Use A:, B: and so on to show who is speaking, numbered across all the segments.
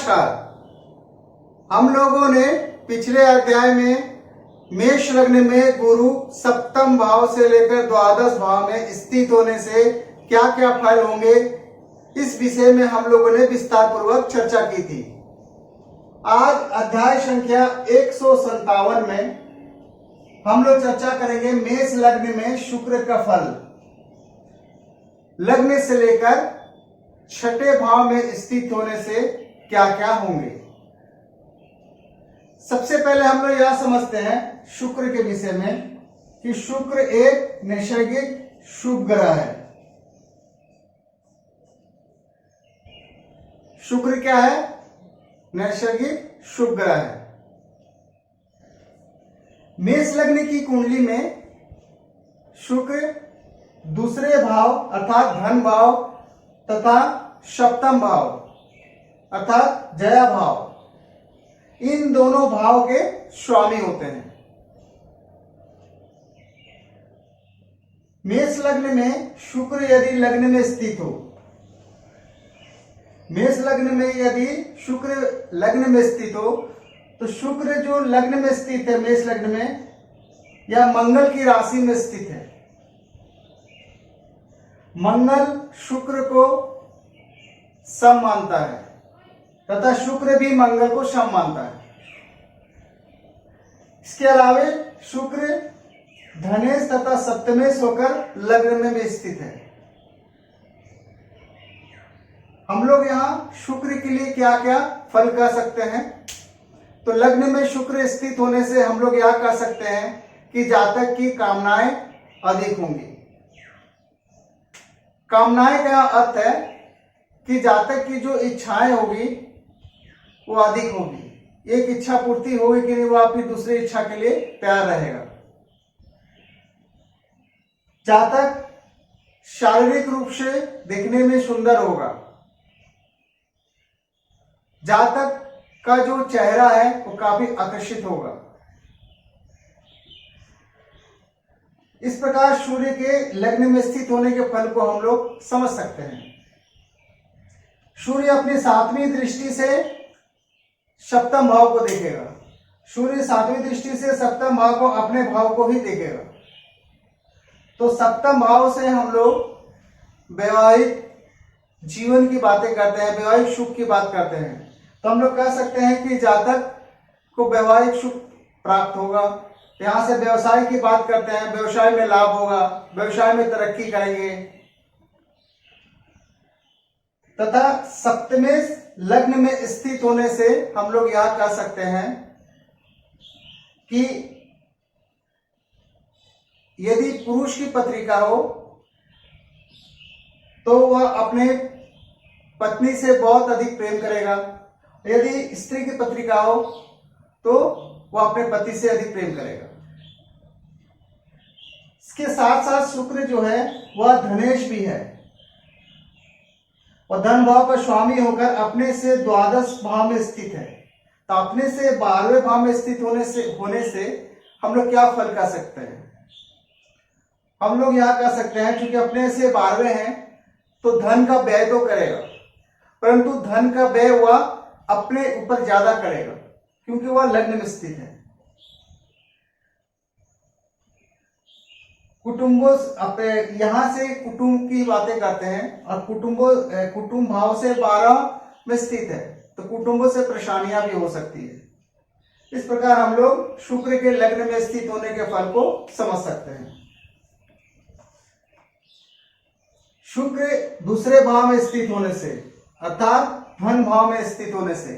A: नमस्कार। हम लोगों ने पिछले अध्याय में मेष लग्न में गुरु सप्तम भाव से लेकर द्वादश भाव में स्थित होने से क्या क्या फल होंगे, इस विषय में हम लोगों ने विस्तार पूर्वक चर्चा की थी। आज अध्याय संख्या 157 में हम लोग चर्चा करेंगे मेष लग्न में शुक्र का फल। लग्न से लेकर छठे भाव में स्थित होने से क्या क्या होंगे। सबसे पहले हम लोग यह समझते हैं शुक्र के विषय में कि शुक्र एक नैसर्गिक शुभ ग्रह है। शुक्र क्या है? नैसर्गिक शुभ ग्रह है। मेष लग्न की कुंडली में शुक्र दूसरे भाव अर्थात धन भाव तथा सप्तम भाव अर्थात जया भाव, इन दोनों भाव के स्वामी होते हैं। मेष लग्न में शुक्र यदि लग्न में स्थित हो, मेष लग्न में यदि शुक्र लग्न में स्थित हो तो शुक्र जो लग्न में स्थित है मेष लग्न में, या मंगल की राशि में स्थित है। मंगल शुक्र को सम मानता है तथा शुक्र भी मंगल को सम मानता है। इसके अलावा शुक्र धनेश तथा सप्तमेश होकर लग्न में भी स्थित है। हम लोग यहां शुक्र के लिए क्या क्या फल कह सकते हैं, तो लग्न में शुक्र स्थित होने से हम लोग यह कह सकते हैं कि जातक की कामनाएं अधिक होंगी। कामनाएं का अर्थ है कि जातक की जो इच्छाएं होगी वो अधिक होगी। एक इच्छा पूर्ति होगी कि नहीं, वो अपनी दूसरी इच्छा के लिए तैयार रहेगा। जातक शारीरिक रूप से दिखने में सुंदर होगा। जातक का जो चेहरा है वो काफी आकर्षित होगा। इस प्रकार सूर्य के लग्न में स्थित होने के फल को हम लोग समझ सकते हैं। सूर्य अपनी 7वीं दृष्टि से सप्तम भाव को देखेगा। सूर्य 7वीं दृष्टि से सप्तम भाव को अपने भाव को ही देखेगा। तो सप्तम भाव से हम लोग वैवाहिक जीवन की बातें करते हैं, वैवाहिक सुख की बात करते हैं। तो हम लोग कह सकते हैं कि जातक को वैवाहिक सुख प्राप्त होगा। यहां से व्यवसाय की बात करते हैं, व्यवसाय में लाभ होगा, व्यवसाय में तरक्की करेंगे। तथा सप्तमेश लग्न में स्थित होने से हम लोग यह कह सकते हैं कि यदि पुरुष की पत्रिका हो तो वह अपने पत्नी से बहुत अधिक प्रेम करेगा। यदि स्त्री की पत्रिका हो तो वह अपने पति से अधिक प्रेम करेगा। इसके साथ साथ शुक्र जो है वह धनेश भी है और धन भाव का स्वामी होकर अपने से द्वादश भाव में स्थित है। तो अपने से 12वें भाव में स्थित होने से हम लोग क्या फल कर सकते हैं? हम लोग यह कह सकते हैं क्योंकि अपने से 12वें हैं तो धन का व्यय तो करेगा, परंतु धन का व्यय वह अपने ऊपर ज्यादा करेगा क्योंकि वह लग्न में स्थित है। कुटुंबों यहां से कुटुंब की बातें करते हैं और कुटुंब भाव से 12 में स्थित है तो कुटुंबों से परेशानियां भी हो सकती है। इस प्रकार हम लोग शुक्र के लग्न में स्थित होने के फल को समझ सकते हैं। शुक्र दूसरे भाव में स्थित होने से अर्थात धन भाव में स्थित होने से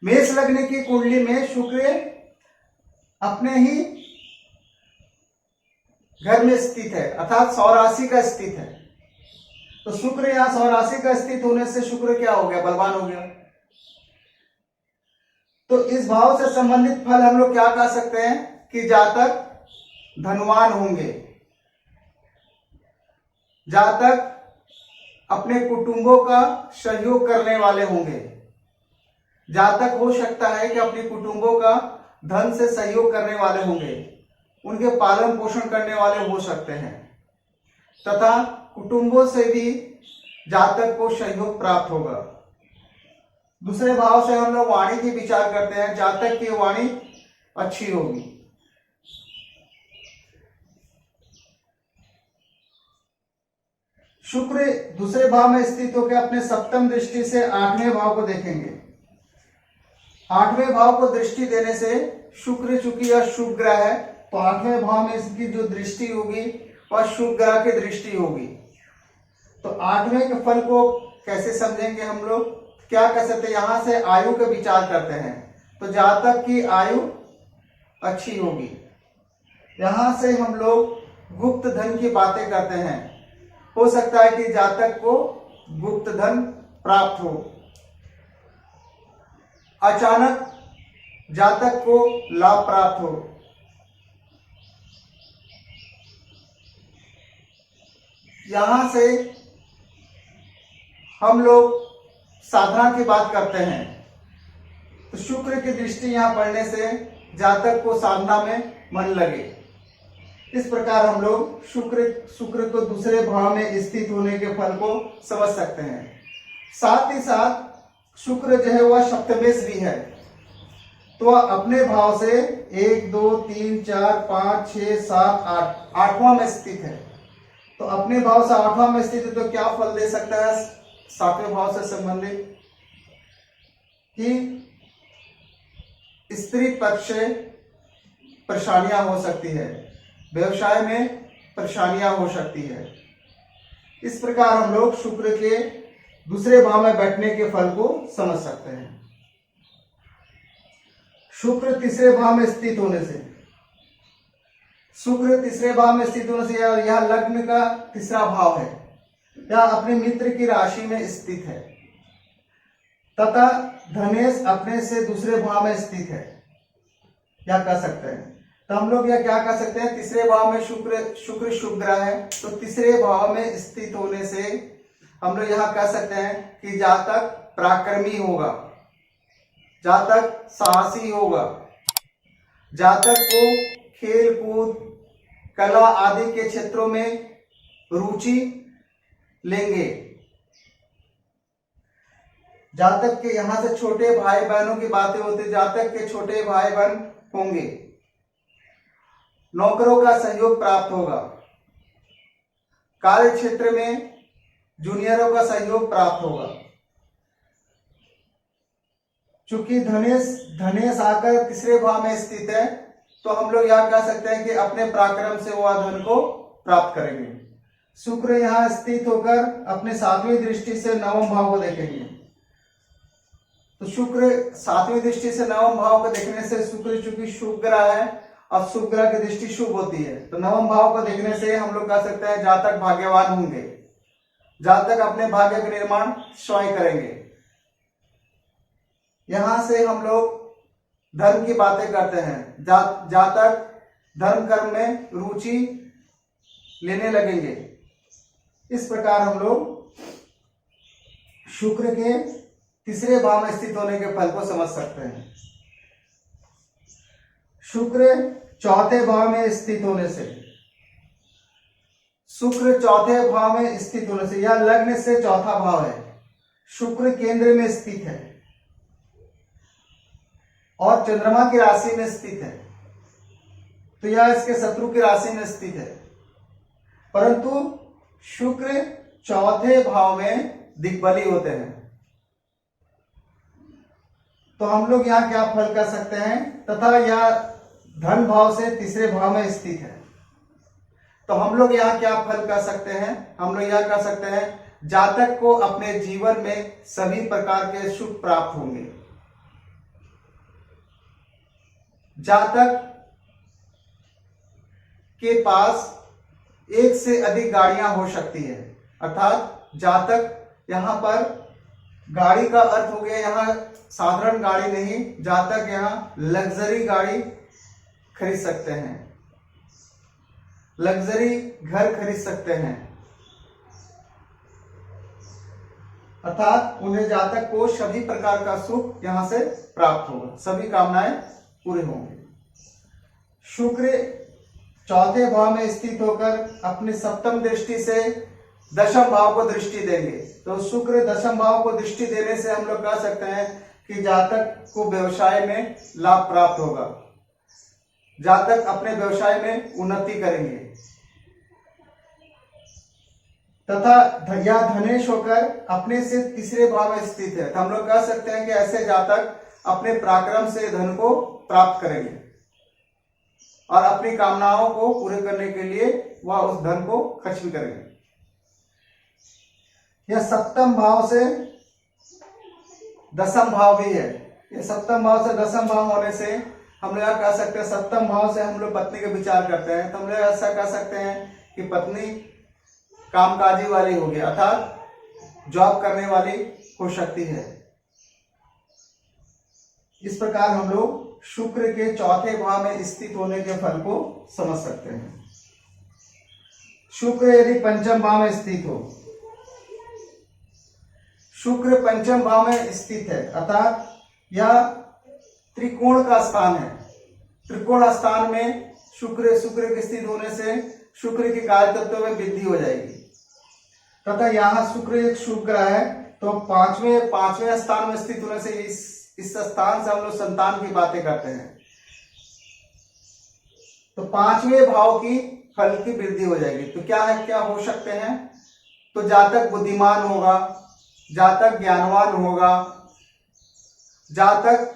A: मेष लग्न की कुंडली में शुक्र अपने ही घर में स्थित है अर्थात सौराशि का स्थित है। तो शुक्र यहां सौराशि का स्थित होने से शुक्र क्या हो गया? बलवान हो गया। तो इस भाव से संबंधित फल हम लोग क्या कह सकते हैं कि जातक धनवान होंगे। जातक अपने कुटुंबों का सहयोग करने वाले होंगे। जातक हो सकता है कि अपने कुटुंबों का धन से सहयोग करने वाले होंगे, उनके पालन पोषण करने वाले हो सकते हैं तथा कुटुंबों से भी जातक को सहयोग प्राप्त होगा। दूसरे भाव से हम लोग वाणी की विचार करते हैं, जातक की वाणी अच्छी होगी। शुक्र दूसरे भाव में स्थित होकर अपने सप्तम दृष्टि से 8वें भाव को देखेंगे। 8वें भाव को दृष्टि देने से शुक्र चूंकि यह शुभ ग्रह है तो 8वें भाव में इसकी जो दृष्टि होगी वह शुभ ग्रह की दृष्टि होगी। तो 8वें के फल को कैसे समझेंगे हम लोग, क्या कर सकते हैं, यहां से आयु का विचार करते हैं तो जातक की आयु अच्छी होगी। यहां से हम लोग गुप्त धन की बातें करते हैं, हो सकता है कि जातक को गुप्त धन प्राप्त हो, अचानक जातक को लाभ प्राप्त हो। यहां से हम लोग साधना की बात करते हैं तो शुक्र की दृष्टि यहां पड़ने से जातक को साधना में मन लगे। इस प्रकार हम लोग शुक्र को दूसरे भाव में स्थित होने के फल को समझ सकते हैं। साथ ही साथ शुक्र जो है वह सप्तमेश भी है तो वह अपने भाव से 1 2 3 4 5 6 7 8 8वां में स्थित है। तो अपने भाव से 8वां में स्थित है तो क्या फल दे सकता है 7वें भाव से संबंधित, कि स्त्री पक्ष से परेशानियां हो सकती है, व्यवसाय में परेशानियां हो सकती है। इस प्रकार हम लोग शुक्र के दूसरे भाव में बैठने के फल को समझ सकते हैं। शुक्र तीसरे भाव में स्थित होने से, शुक्र तीसरे भाव में स्थित होने से यह लग्न का तीसरा भाव है, यह अपने मित्र की राशि में स्थित है तथा धनेश अपने से दूसरे भाव में स्थित है, क्या कह सकते हैं। तो हम लोग यह क्या कह सकते हैं, तीसरे भाव में शुक्र शुभ ग्रह है तो तीसरे भाव में स्थित होने से हम लोग यह कह सकते हैं कि जातक पराक्रमी होगा, जातक साहसी होगा, जातक को खेल कूद कला आदि के क्षेत्रों में रुचि लेंगे। जातक के यहां से छोटे भाई बहनों की बातें होती, जातक के छोटे भाई बहन होंगे, नौकरों का सहयोग प्राप्त होगा, कार्य क्षेत्र में जूनियरों का सहयोग प्राप्त होगा। चूंकि धनेश आकर तीसरे भाव में स्थित है तो हम लोग यह कह सकते हैं कि अपने पराक्रम से वह धन को प्राप्त करेंगे। शुक्र यहां स्थित होकर अपने 7वीं दृष्टि से 9वें भाव को देखेंगे तो शुक्र 7वीं दृष्टि से 9वें भाव को देखने से शुक्र चूंकि शुभ ग्रह है और शुभ ग्रह की दृष्टि शुभ होती है तो 9वें भाव को देखने से हम लोग कह सकते हैं जातक भाग्यवान होंगे, जातक अपने भाग्य का निर्माण स्वयं करेंगे। यहां से हम लोग धर्म की बातें करते हैं, जातक धर्म कर्म में रुचि लेने लगेंगे। इस प्रकार हम लोग शुक्र के तीसरे भाव में स्थित होने के फल को समझ सकते हैं। शुक्र चौथे भाव में स्थित होने से, शुक्र चौथे भाव में स्थित होने से, यह लग्न से चौथा भाव है, शुक्र केंद्र में स्थित है और चंद्रमा की राशि में स्थित है तो यह इसके शत्रु की राशि में स्थित है। परंतु शुक्र चौथे भाव में दिग्बली होते हैं तो हम लोग यहाँ क्या फल कर सकते हैं, तथा यह धन भाव से तीसरे भाव में स्थित है तो हम लोग यहाँ क्या फल कर सकते हैं, हम लोग यह कर सकते हैं जातक को अपने जीवन में सभी प्रकार के सुख प्राप्त होंगे। जातक के पास एक से अधिक गाड़ियां हो सकती है, अर्थात जातक यहां पर गाड़ी का अर्थ हो गया यहां साधारण गाड़ी नहीं, जातक यहां लग्जरी गाड़ी खरीद सकते हैं, लग्जरी घर खरीद सकते हैं, अर्थात उन्हें जातक को सभी प्रकार का सुख यहां से प्राप्त होगा, सभी कामनाएं पूरे होंगे। शुक्र चौथे भाव में स्थित होकर अपनी सप्तम दृष्टि से दशम भाव को दृष्टि देंगे। तो शुक्र दशम भाव को दृष्टि देने से हम लोग कह सकते हैं कि जातक को व्यवसाय में लाभ प्राप्त होगा, जातक अपने व्यवसाय में उन्नति करेंगे तथा या धनेश होकर अपने से तीसरे भाव में स्थित है। तो हम लोग कह सकते हैं कि ऐसे जातक अपने पराक्रम से धन को प्राप्त करेंगे और अपनी कामनाओं को पूरे करने के लिए वह उस धन को खर्च भी करेंगे। यह सप्तम भाव से दसम भाव भी है। यह सप्तम भाव से दसम भाव होने से हम लोग कह सकते हैं, सप्तम भाव से हम लोग पत्नी का विचार करते हैं तो हम लोग ऐसा कह सकते हैं कि पत्नी कामकाजी वाली होगी, अर्थात जॉब करने वाली हो सकती है। इस प्रकार हम लोग शुक्र के चौथे भाव में स्थित होने के फल को समझ सकते हैं। शुक्र यदि पंचम भाव में स्थित हो, शुक्र पंचम भाव में स्थित है अर्थात यह त्रिकोण का स्थान है। त्रिकोण स्थान में शुक्र के स्थित होने से शुक्र के कार्य तत्व में वृद्धि हो जाएगी तथा यहाँ शुक्र एक शुभ ग्रह है तो पांचवें स्थान में स्थित होने से इस स्थान से हम लोग संतान की बातें करते हैं। तो पांचवें भाव की फल की वृद्धि हो जाएगी। तो क्या हो सकते हैं? तो जातक बुद्धिमान होगा, जातक ज्ञानवान होगा, जातक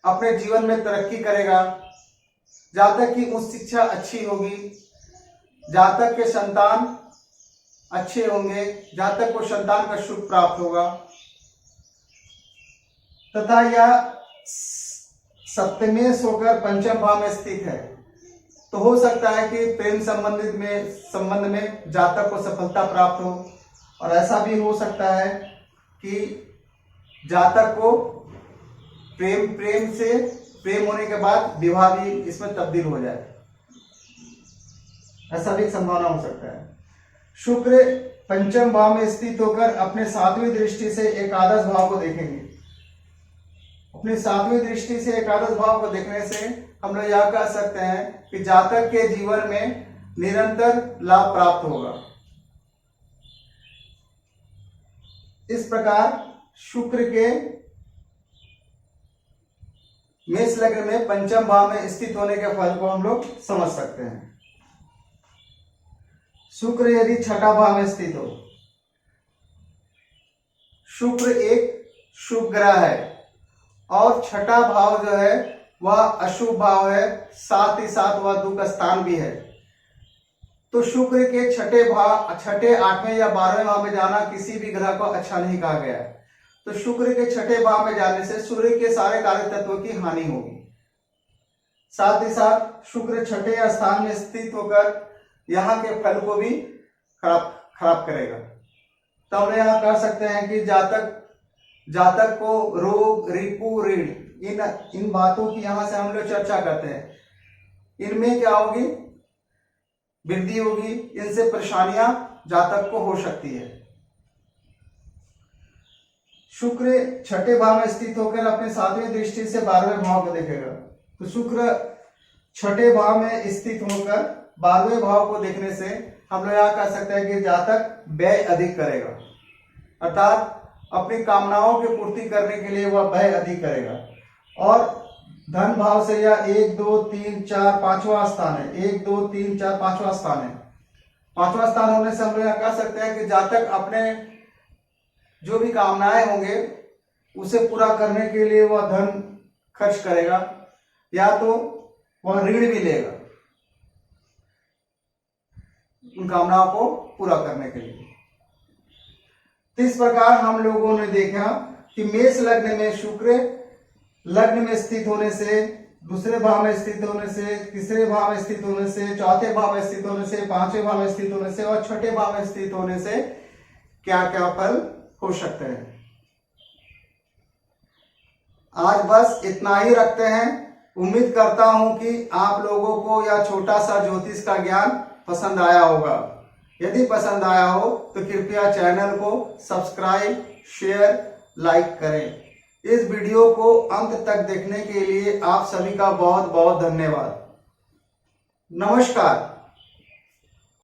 A: अपने जीवन में तरक्की करेगा, जातक की उच्च शिक्षा अच्छी होगी, जातक के संतान अच्छे होंगे, जातक को संतान का सुख प्राप्त होगा तथा यह सप्तमेश होकर पंचम भाव में स्थित है। तो हो सकता है कि प्रेम संबंध में जातक को सफलता प्राप्त हो और ऐसा भी हो सकता है कि जातक को प्रेम होने के बाद विवाह भी इसमें तब्दील हो जाए, ऐसा भी संभावना हो सकता है। शुक्र पंचम भाव में स्थित होकर अपने सातवीं दृष्टि से एकादश भाव को देखेंगे। अपनी सातवीं दृष्टि से एकादश भाव को देखने से हम लोग यह कह सकते हैं कि जातक के जीवन में निरंतर लाभ प्राप्त होगा। इस प्रकार शुक्र के मेष लग्न में पंचम भाव में स्थित होने के फल को हम लोग समझ सकते हैं। शुक्र यदि छठा भाव में स्थित हो, शुक्र एक शुभ ग्रह है और छठा भाव जो है वह अशुभ भाव है, साथ ही साथ वह दुख स्थान भी है। तो शुक्र के छठे 8वें या 12वें भाव में जाना किसी भी ग्रह को अच्छा नहीं कहा गया है। तो शुक्र के छठे भाव में जाने से सूर्य के सारे कार्य तत्वों की हानि होगी। साथ ही साथ शुक्र छठे स्थान में स्थित होकर यहाँ के फल को भी खराब करेगा। तो हम यहाँ कह सकते हैं कि जातक को रोग, रिपु, ऋण इन बातों की यहाँ से हम लोग चर्चा करते हैं। इनमें क्या होगी? वृद्धि होगी। इनसे परेशानियां जातक को हो सकती है। शुक्र छठे भाव में स्थित होकर अपने सातवीं दृष्टि से 12वें भाव को देखेगा। तो शुक्र छठे भाव में स्थित होकर 12वें भाव को देखने से हम लोग यहाँ कह सकते हैं कि जातक व्यय अधिक करेगा, अर्थात अपनी कामनाओं की पूर्ति करने के लिए वह व्यय अधिक करेगा। और धन भाव से यह 1, 2, 3, 4, 5वां स्थान है। 1, 2, 3, 4, 5वां स्थान है। 5वां स्थान होने से हम लोग यहाँ कह सकते हैं कि जातक अपने जो भी कामनाएं होंगे उसे पूरा करने के लिए वह धन खर्च करेगा या तो वह ऋण भी लेगा उन कामनाओं को पूरा करने के लिए। तो इस प्रकार हम लोगों ने देखा कि मेष लग्न में शुक्र लग्न में स्थित होने से, दूसरे भाव में स्थित होने से, तीसरे भाव में स्थित होने से, चौथे भाव में स्थित होने से, पांचवें भाव में स्थित होने से और छठे भाव में स्थित होने से क्या क्या फल हो सकते हैं। आज बस इतना ही रखते हैं। उम्मीद करता हूं कि आप लोगों को यह छोटा सा ज्योतिष का ज्ञान पसंद आया होगा। यदि पसंद आया हो तो कृपया चैनल को सब्सक्राइब, शेयर, लाइक करें। इस वीडियो को अंत तक देखने के लिए आप सभी का बहुत बहुत धन्यवाद। नमस्कार।